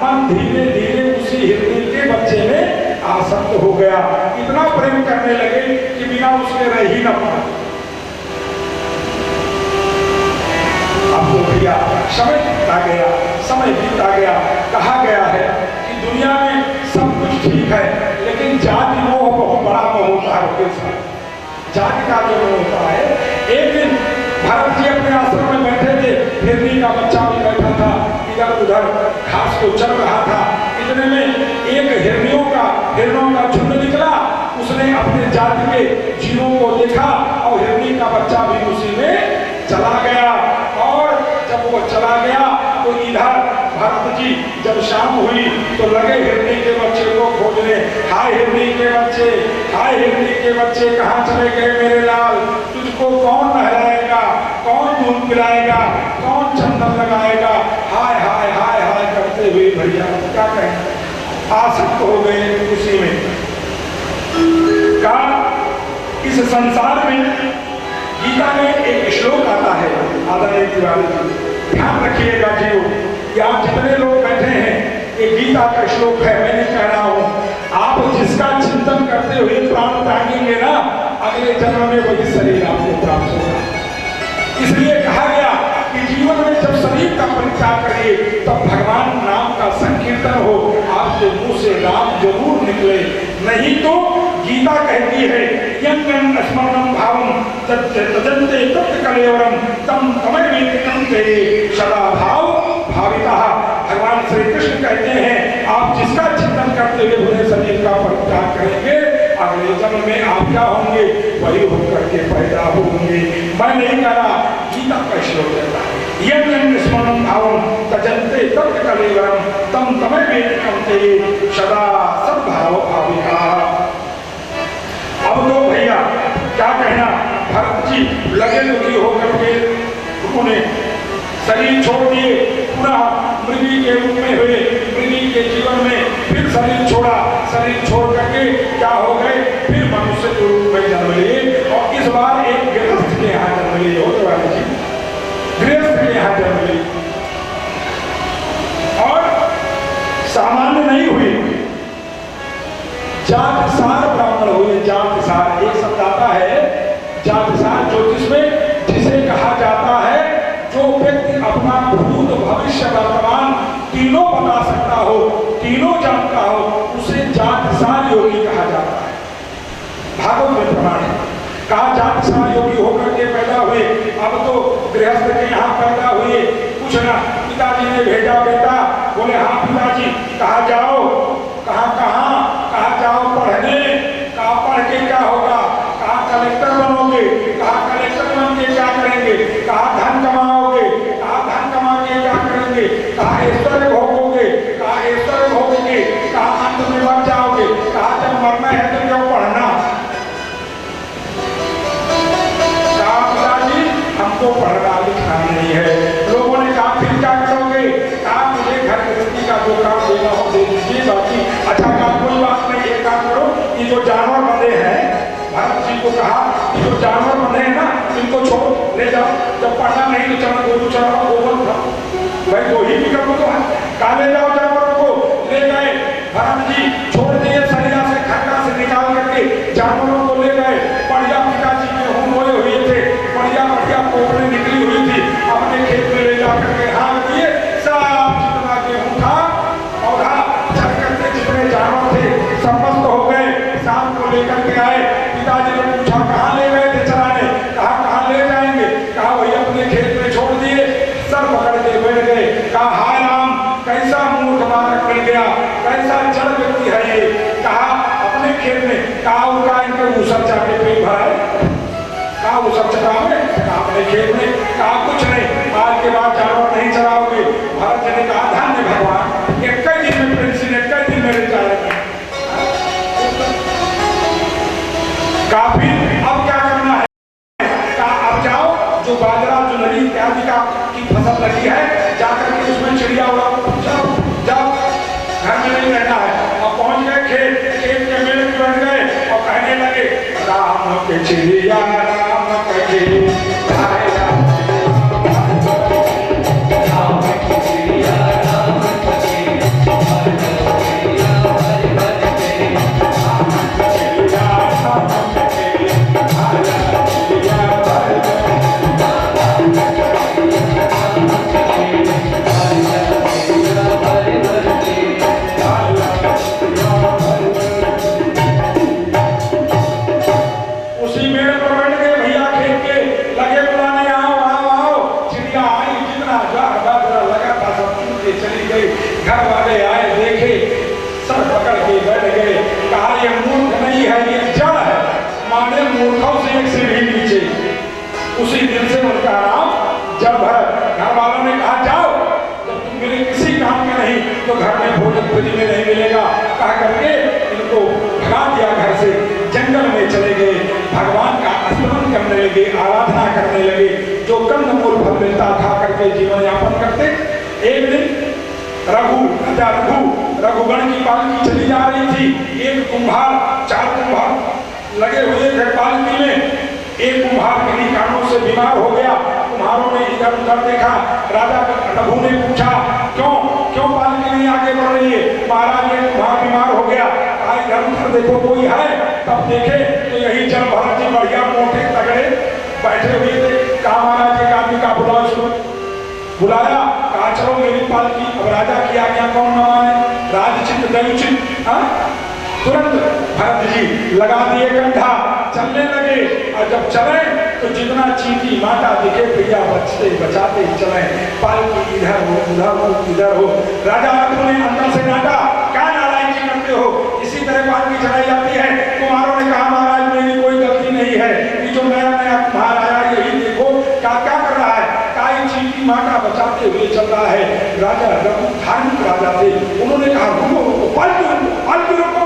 मन धीरे धीरे उसी हिरणी के बच्चे में आसक्त हो गया, इतना प्रेम करने लगे कि बिना उसके रह ही न पाए। अब तो भैया समय बीतता गया, समय बीतता गया। कहा गया है कि दुनिया में सब कुछ ठीक है, लेकिन जाति मोह बहुत बड़ा मोह होता है उसके साथ। जाति का जो मोह होता है, एक दिन भरत जी अपने आश्रम में बैठे थे, हिरणी का बच्चा भी बैठा था, इधर उधर घास को चल रहा था। इतने में एक हिरणों का झुंड निकला, उसने अपने जाति के जीवों को देखा और हिरणी का बच्चा भी उसी में चला गया। और जब वो चला गया तो इधर भरत जी जब शाम हुई तो लगे हिरणी के बच्चे को खोजने। हाय हिरणी के बच्चे, हाय हिरणी के बच्चे, कहाँ चले गए मेरे लाल? तुझको कौन नहलाएगा, कौन दूध पिलाएगा, कौन चंदन लगाएगा? हाय हाय हाय हाय करते हुए भैया क्या कहें, आसक्त हो गए उसी में। का इस संसार में गीता में एक श्लोक आता है, आदरणीय तिवारी जी ध्यान रखिएगा जीव, कि आप जितने लोग बैठे हैं ये गीता का श्लोक है, मैं नहीं कह रहा हूं। आप जिसका चिंतन करते हुए प्राण त्यागेंगे ना, अगले जन्म में वही शरीर आपको प्राप्त होगा। इसलिए कहा गया कि जीवन में जब शरीर का परित्याग करिए तब भगवान नाम का संकीर्तन हो, आपके मुंह से नाम जरूर निकले। नहीं तो गीता कहती है यं स्मरणं भावं तजन्ते तत् कलेवरम तम तमैवेतिकं ते सदा भाव भावितः। भगवान श्री कृष्ण कहते हैं आप जिसका चिंतन करते हुए बुरे शरीर का परित्याग करेंगे, अगले जन्म में आप क्या होंगे, वही होकर के पैदा होंगे। मैं नहीं कह रहा, गीता का श्लोक कहता है यं स्मरणं भावं तजन्ते तत् कलेवरम तम तमैवेतिकं ते सदा सद्भाव भावितः। अब तो भैया क्या कहना, भरत जी लगे दुखी होकर के उन्होंने शरीर छोड़ दिए, पुनः मृगी के रूप में हुए, मृगी के जीवन में फिर शरीर छोड़ा, शरीर छोड़ करके क्या हो गए, फिर मनुष्य के रूप में जन्म लिए और इस बार एक गृहस्थ के यहाँ सामान्य नहीं हुए, जातिसार ब्राह्मण हुए। जातिसार एक शब्द आता है, जातिसार ज्योतिष में जिसे कहा जाता है जो व्यक्ति अपना भूत भविष्य वर्तमान तीनों बता सकता हो, तीनों जानता हो, उसे जातिसार योगी कहा जाता है। भागवत में प्रमाण है, कहा जातिसार योगी होकर के पैदा हुए। अब तो गृहस्थ के यहाँ पैदा हुए, कुछ ना, पिताजी ने भेजा बेटा, बोले हाँ पिताजी, कहा जाओ, कहा जाओ पढ़ने, कहा पढ़ के क्या होगा, कहा कलेक्टर बनोगे, कहा कलेक्टर बन के क्या करेंगे, कहा धन कमाओगे, कहा धन कमा के क्या करेंगे, कहा ऐश्वर्य भोगोगे, कहा ऐश्वर्य भोगोगे, कहा अंत में मर जाओगे, कहा जब मरना है तो क्यों पढ़ना, कहा पिताजी हमको पढ़ना लिखना नहीं है। लोगों ने कहा फिर क्या करोगे, कहा मुझे घर गृहस्थी का जो काम देना हो दे दीजिए, बाकी अच्छा काम कोई बात नहीं, एक काम करो, ये जो जानवर बंधे हैं, भरत जी को कहा ये जो जानवर बंधे हैं ना, इनको छोड़ो, ले जाओ, जब पढ़ना नहीं तो चलो गोरू चढ़ाओ, गोबर उठाओ, भाई दो ही विकल्प तो है, कहा ले जाओ जानवरों को, ले गए। भरत जी छोड़ दिए, सरिया से खड्डा से निकाल करके जानवरों को ले गए। बढ़िया पिताजी के होम बोए हुए थे, बढ़िया बढ़िया पोखरे निकली हुई थी, अपने खेत में ले जा करके हाथ दिए, सब जितना गेहूं था पौधा चल करके जितने जानवर थे समस्त हो गए। शाम को लेकर के आए, पिताजी ने पूछा कहाँ ले गए थे चराने, कहा कहाँ ले जाएंगे, कहा वही अपने खेत में छोड़ दिए। सर पकड़ के बैठ गए, कहा हाय राम कैसा मूर्ख बालक मिल गया, कैसा जड़ व्यक्ति है ये, कहा अपने खेत में, कहा उनका इनके उसर जाके पेट भरा है, कहा उसर चराओगे, कहा अपने खेत में, कहा कुछ नहीं, आज के बाद जानवर नहीं चराओगे। भरत जी ने कहा धन्य भगवान, एक दिन में पेंशन, एक दिन में रिटायरमेंट, काफी अब क्या करना है, कहा अब जाओ जो बाजरा जो नदी इत्यादि का की फसल लगी है जाकर के उसमें चिड़िया उड़ाओ, जाओ जाओ, घर में नहीं रहना है। और पहुंच गए खेत, खेत के मेले में बैठ गए और कहने लगे राम के चिड़िया राम के उसी दिन से उनका नाम जब घर वालों ने कहा जाओ, जब तुम मेरे किसी काम में नहीं तो घर में भोजन फ्री में नहीं मिलेगा, कहा करके इनको भगा दिया घर से, जंगल में चले गए, भगवान का स्मरण करने लगे, आराधना करने लगे, जो कंदमूल फल मिलता खा करके जीवन यापन करते। एक दिन रघुगण की पालकी चली जा रही थी, एक कुम्हार, 4 कुम्हार लगे हुए थे पालकी में, एक कुम्हार किन्हीं कारणों से बीमार हो गया। कुम्हारों ने इधर उधर देखा, राजा रघु ने पूछा क्यों पालकी नहीं आगे बढ़ रही है, महाराज ये कुम्हार बीमार हो गया, इधर उधर देखो कोई है, तब देखे तो यही जल भरत जी बढ़िया मोटे तगड़े बैठे हुए थे। कहा महाराज एक आदमी का बुलाओ, शुरू बुलाया, कहा चलो मेरी पालकी, अब राजा की आज्ञा कौन न माने, राजचित दयुचित, तुरंत भरत जी लगा दिए कंधा, चलने लगे। और जब चले तो जितना चींटी माता दिखे भैया बचते बचाते चले, पालकी इधर हो उधर हो इधर हो। राजा रघु ने अंदर से डांटा, क्या नारायणी करते हो, इसी तरह पालकी चलाई जाती है। कुम्हारों ने कहा महाराज मेरी कोई गलती नहीं है, ये जो नया नया कुम्हार आया यही देखो क्या क्या कर रहा है, काई चींटी माता बचाते हुए चल रहा है। राजा रघु धार्मिक राजा थे, उन्होंने कहा रुको रुको, पालकी रुको,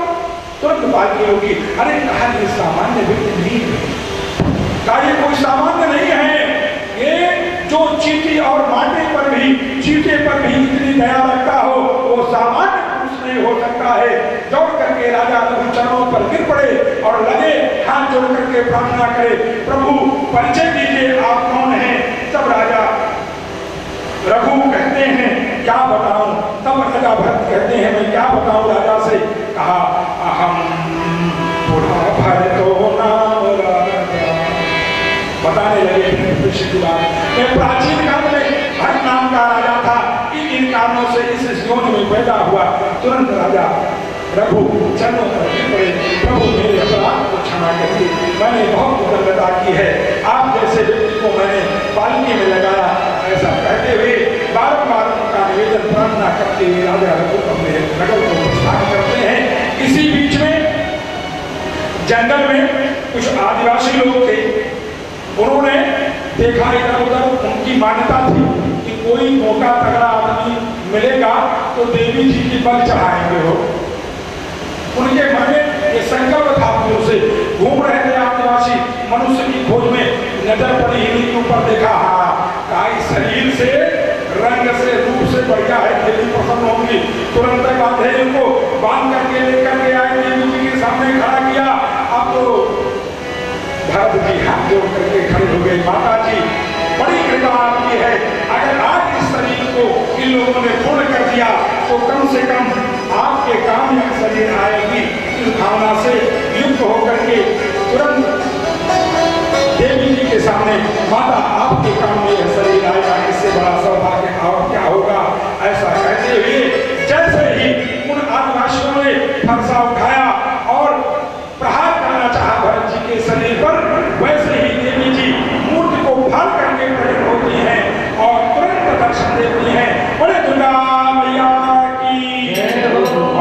तुरंत पालकी होगी। अरे कहा ये सामान्य व्यक्ति नहीं है, कहा ये कोई सामान्य नहीं है, ये जो चींटी और माटे पर भी, चींटे पर भी इतनी दया रखता हो वो सामान्य पुरुष नहीं हो सकता है। दौड़ करके राजा रघु चरणों पर गिर पड़े और लगे हाथ जोड़ करके प्रार्थना करे, प्रभु परिचय दीजिए आप कौन हैं। तब राजा रघु कहते हैं क्या बताऊं। तब राजा भरत कहते हैं मैं क्या बताऊं राजा से। कहा अहम पुनः भरतो नाम राजा। बताने लगे की बात। मैं प्राचीन काल में भरत नाम का राजा था, इन कारणों से इस योनि में पैदा हुआ। तुरंत राजा रघु चरणों पर गिर पड़े, प्रभु मेरे अपराध को क्षमा करिए, मैंने बहुत उदारता की है, आप जैसे व्यक्ति को मैंने पालने में लगाया। ऐसा कहते हुए बारंबार उनका निवेदन प्रार्थना करते हुए राजा रघु अपने नगर को प्रस्थान करते हैं। इसी बीच में जंगल में कुछ आदिवासी लोग थे, उन्होंने देखा इधर उधर, उनकी मान्यता थी कि कोई मोटा तगड़ा आदमी मिलेगा तो देवी जी की बल चढ़ाएंगे हो। उनके मन में ये संकल्प था, से घूम रहे थे आदिवासी, मनुष्य की खोज में नजर पड़ी इन्हीं के ऊपर, देखा हाँ शरीर से रंग से रूप से बढ़िया है, देवी पसंद होंगी। तुरंत बांधे इनको, बांध करके लेकर के आए, देवी जी के सामने खड़ा किया। अब तो भरत जी हाथ जोड़ करके खड़े हो गए, माता जी बड़ी कृपा आपकी है, अगर आज इस शरीर को इन लोगों ने पूर्ण कर दिया तो कम से कम आपके काम में शरीर आएगी। इस भावना से युक्त होकर के तुरंत देवी जी के सामने, माता आपके काम में यह शरीर आएगा, इससे बड़ा सौभाग्य और क्या होगा। ऐसा कहते हुए जैसे ही उन आदिवासियों ने फरसा उठाया और प्रहार करना चाहा भरत जी के शरीर पर, वैसे ही देवी जी मूर्ति को फाड़ करके प्रकट होती हैं और तुरंत दर्शन देती हैं। बड़े दुर्गा मैया की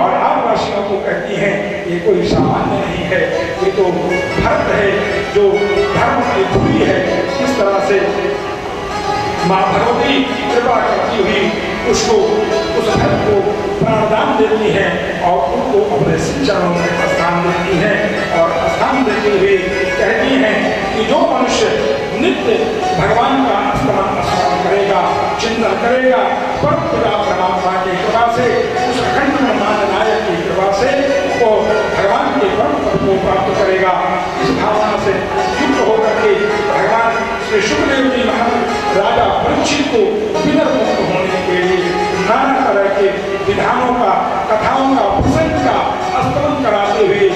और आदिवासियों को कहती हैं ये कोई सामान्य नहीं है, ये तो भरत है जो धर्म की धुरी है। इस तरह से माँ भगवती कृपा करती हुई उसको, उस भक्त को प्राणदान देती हैं और उनको अपने चरणों में स्थान देती हैं और स्थान देते हुए कहती हैं कि जो मनुष्य नित्य भगवान का स्मरण करेगा, चिंतन करेगा, परम पिता परमात्मा की कृपा से, उस अखंड ब्रह्मांड नायक की कृपा से वो भगवान के परम पद को प्राप्त करेगा। इस भावना से युक्त होकर के भगवान श्री सुखदेव जी महाराज राजा परीक्षित को विनर मुक्त होने के लिए नाना तरह के विधानों का, कथाओं का, प्रसंग का स्तमन कराते हुए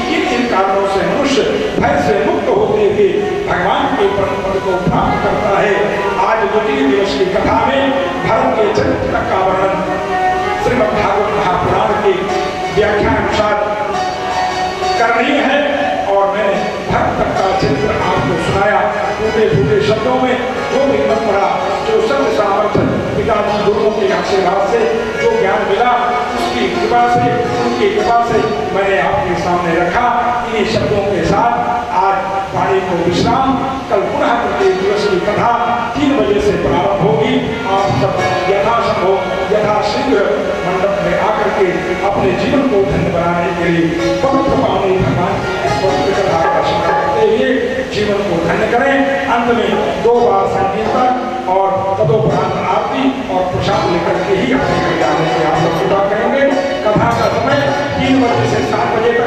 कि इन कारणों से मनुष्य भय से मुक्त होते हुए भगवान के परम पद को प्राप्त करता है। आज द्वितीय दिवस की कथा में भरत के चरित्र का वर्णन श्रीमद् भागवत महापुराण के व्याख्या अनुसार करनी है और मैंने भरत का चरित्र आपको सुनाया टूटे फूटे शब्दों में, जो भी मत पड़ा, जो सब सामर्थ्य पिताजी गुरुओं के आशीर्वाद से जो ज्ञान मिला, उसकी कृपा से, उनकी कृपा से मैंने आपके सामने रखा। इन्हीं शब्दों के साथ आज वाणी को विश्राम, कल पुनः प्रत्येक दिवस की कथा 3 बजे से प्रारंभ होगी। आप सब यथासंभव यथाशीघ्र मंडप में आकर के अपने जीवन को धन्य बनाने के लिए पवित्र पावनी भगवान पवित्र कथा का स्मरण करते हुए जीवन को धन्य करें। अंत में 2 बार संकीर्तन और तदोपरांत आरती और प्रसाद लेकर के ही अपने घर जाने की आप लोग कृपा करेंगे। कथा का समय 3 बजे से 7 बजे तक